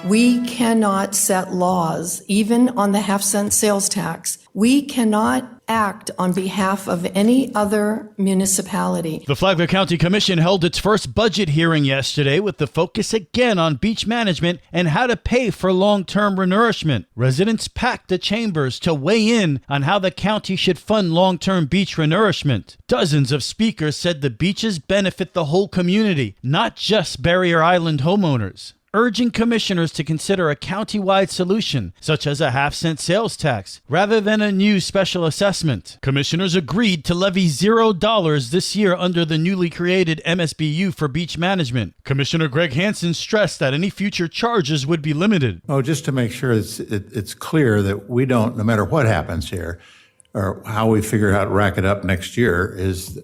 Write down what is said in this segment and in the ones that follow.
We cannot set laws, even on the half-cent sales tax. We cannot act on behalf of any other municipality. The Flagler County Commission held its first budget hearing yesterday with the focus again on beach management and how to pay for long-term renourishment. Residents packed the chambers to weigh in on how the county should fund long-term beach renourishment. Dozens of speakers said the beaches benefit the whole community, not just Barrier Island homeowners, urging commissioners to consider a county-wide solution, such as a half-cent sales tax, rather than a new special assessment. Commissioners agreed to levy $0 this year under the newly created MSBU for beach management. Commissioner Greg Hansen stressed that any future charges would be limited. Oh, just to make sure it's clear that we don't, no matter what happens here, or how we figure out to rack it up next year, is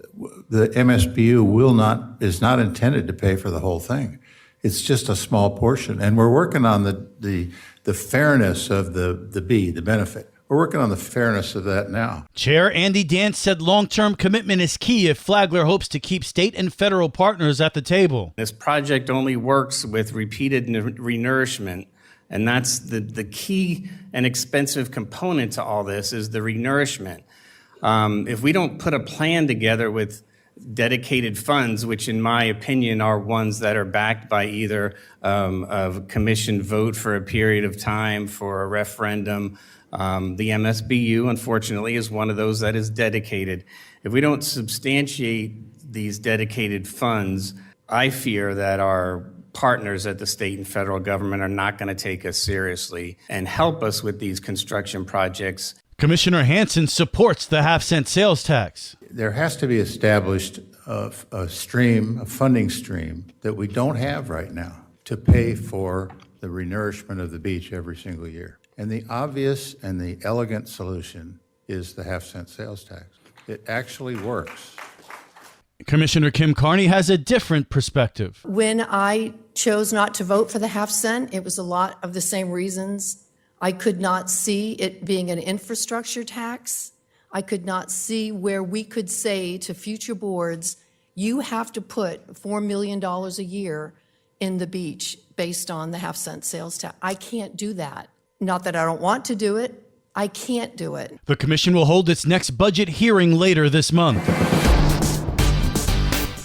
the MSBU is not intended to pay for the whole thing. It's just a small portion, and we're working on the fairness of the benefit. We're working on the fairness of that now. Chair Andy Dance said long-term commitment is key if Flagler hopes to keep state and federal partners at the table. This project only works with repeated renourishment, and that's the key and expensive component to all this is the renourishment. If we don't put a plan together with dedicated funds, which in my opinion are ones that are backed by either a commission vote for a period of time, for a referendum. The MSBU, unfortunately, is one of those that is dedicated. If we don't substantiate these dedicated funds, I fear that our partners at the state and federal government are not going to take us seriously and help us with these construction projects. Commissioner Hansen supports the half-cent sales tax. There has to be established a funding stream that we don't have right now to pay for the renourishment of the beach every single year. And the obvious and the elegant solution is the half-cent sales tax. It actually works. Commissioner Kim Carney has a different perspective. When I chose not to vote for the half-cent, it was a lot of the same reasons. I could not see it being an infrastructure tax. I could not see where we could say to future boards, you have to put $4 million a year in the beach based on the half-cent sales tax. I can't do that. Not that I don't want to do it. I can't do it. The commission will hold its next budget hearing later this month.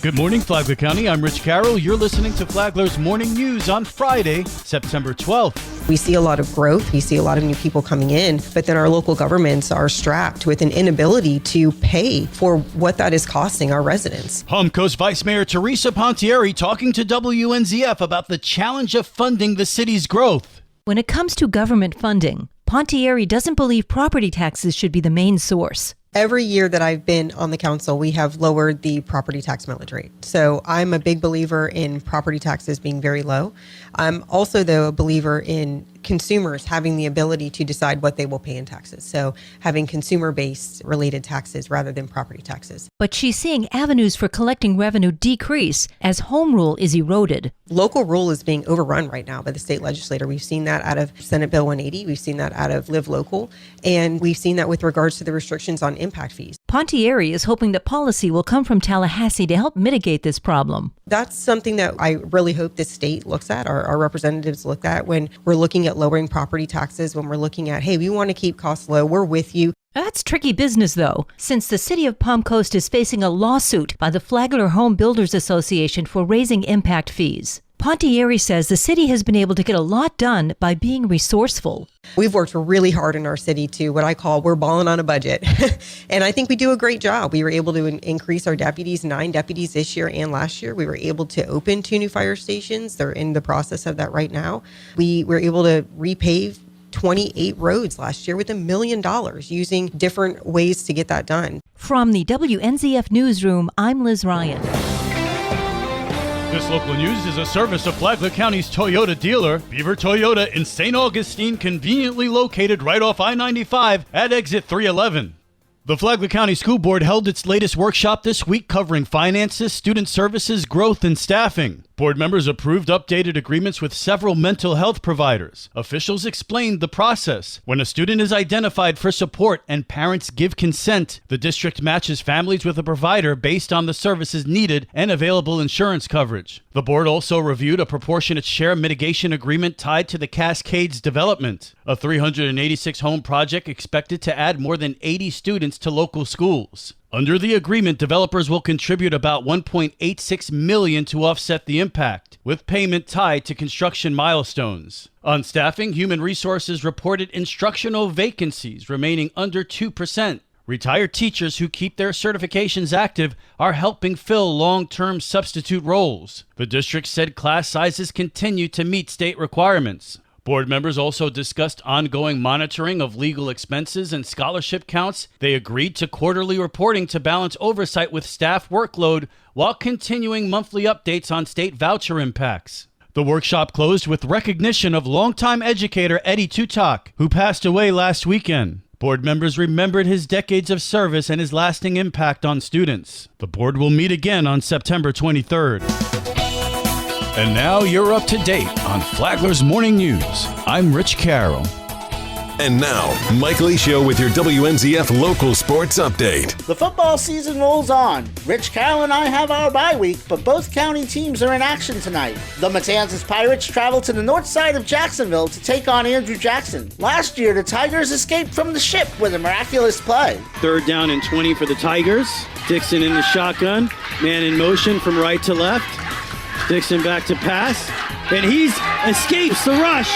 Good morning, Flagler County. I'm Rich Carroll. You're listening to Flagler's Morning News on Friday, September 12th. We see a lot of growth. We see a lot of new people coming in, but then our local governments are strapped with an inability to pay for what that is costing our residents. Palm Coast Vice Mayor Teresa Pontieri talking to WNZF about the challenge of funding the city's growth. When it comes to government funding, Pontieri doesn't believe property taxes should be the main source. Every year that I've been on the council, we have lowered the property tax millage rate. So I'm a big believer in property taxes being very low. I'm also, though, a believer in consumers having the ability to decide what they will pay in taxes. So having consumer-based related taxes rather than property taxes. But she's seeing avenues for collecting revenue decrease as home rule is eroded. Local rule is being overrun right now by the state legislature. We've seen that out of Senate Bill 180. We've seen that out of Live Local. And we've seen that with regards to the restrictions on impact fees. Pontieri is hoping that policy will come from Tallahassee to help mitigate this problem. That's something that I really hope the state looks at, our representatives look at when we're looking at lowering property taxes, when we're looking at, hey, we want to keep costs low, we're with you. That's tricky business, though, since the city of Palm Coast is facing a lawsuit by the Flagler Home Builders Association for raising impact fees. Pontieri says the city has been able to get a lot done by being resourceful. We've worked really hard in our city to what I call we're balling on a budget. And I think we do a great job. We were able to increase our deputies, 9 deputies this year and last year. We were able to open 2 new fire stations. They're in the process of that right now. We were able to repave 28 roads last year with $1 million using different ways to get that done. From the WNZF Newsroom, I'm Liz Ryan. This local news is a service of Flagler County's Toyota dealer, Beaver Toyota in St. Augustine, conveniently located right off I-95 at exit 311. The Flagler County School Board held its latest workshop this week covering finances, student services, growth, and staffing. Board members approved updated agreements with several mental health providers. Officials explained the process. When a student is identified for support and parents give consent, the district matches families with a provider based on the services needed and available insurance coverage. The board also reviewed a proportionate share mitigation agreement tied to the Cascades development, a 386-home project expected to add more than 80 students to local schools. Under the agreement, developers will contribute about $1.86 million to offset the impact, with payment tied to construction milestones. On staffing, Human Resources reported instructional vacancies remaining under 2%. Retired teachers who keep their certifications active are helping fill long-term substitute roles. The district said class sizes continue to meet state requirements. Board members also discussed ongoing monitoring of legal expenses and scholarship counts. They agreed to quarterly reporting to balance oversight with staff workload while continuing monthly updates on state voucher impacts. The workshop closed with recognition of longtime educator Eddie Tutak, who passed away last weekend. Board members remembered his decades of service and his lasting impact on students. The board will meet again on September 23rd. And now you're up to date on Flagler's Morning News. I'm Rich Carroll. And now, Mike Licio with your WNZF local sports update. The football season rolls on. Rich Carroll and I have our bye week, but both county teams are in action tonight. The Matanzas Pirates travel to the north side of Jacksonville to take on Andrew Jackson. Last year, the Tigers escaped from the ship with a miraculous play. 3rd down and 20 for the Tigers. Dixon in the shotgun. Man in motion from right to left. Dixon back to pass. And he escapes the rush.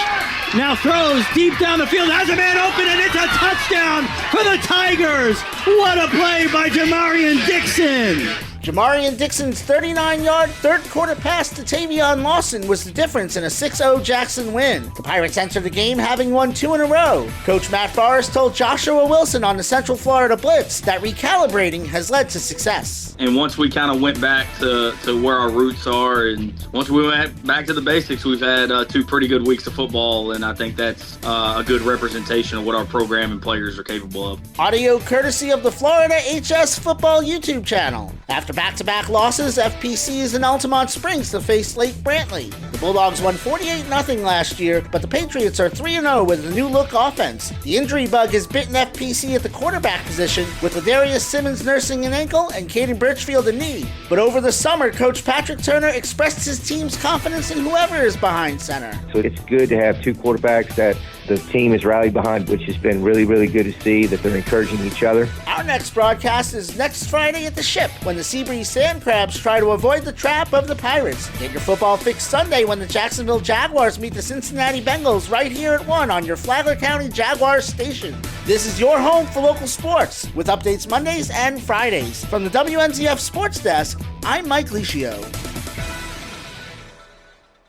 Now throws deep down the field, has a man open, and it's a touchdown for the Tigers. What a play by Jamarian Dixon. Jamarian Dixon's 39-yard third-quarter pass to Tavion Lawson was the difference in a 6-0 Jackson win. The Pirates entered the game having won 2 in a row. Coach Matt Forrest told Joshua Wilson on the Central Florida Blitz that recalibrating has led to success. And once we kind of went back to where our roots are, and once we went back to the basics, we've had 2 pretty good weeks of football, and I think that's a good representation of what our program and players are capable of. Audio courtesy of the Florida HS Football YouTube channel. After back-to-back losses, FPC is in Altamont Springs to face Lake Brantley. The Bulldogs won 48-0 last year, but the Patriots are 3-0 with a new-look offense. The injury bug has bitten FPC at the quarterback position, with Ladarius Simmons nursing an ankle and Caden Birchfield a knee. But over the summer, Coach Patrick Turner expressed his team's confidence in whoever is behind center. So it's good to have 2 quarterbacks that the team has rallied behind, which has been really, really good to see that they're encouraging each other. Our next broadcast is next Friday at the Ship when the Seabreeze Sand Crabs try to avoid the trap of the Pirates. Get your football fix Sunday when the Jacksonville Jaguars meet the Cincinnati Bengals right here at 1 on your Flagler County Jaguars station. This is your home for local sports with updates Mondays and Fridays. From the WNZF Sports Desk, I'm Mike Licio.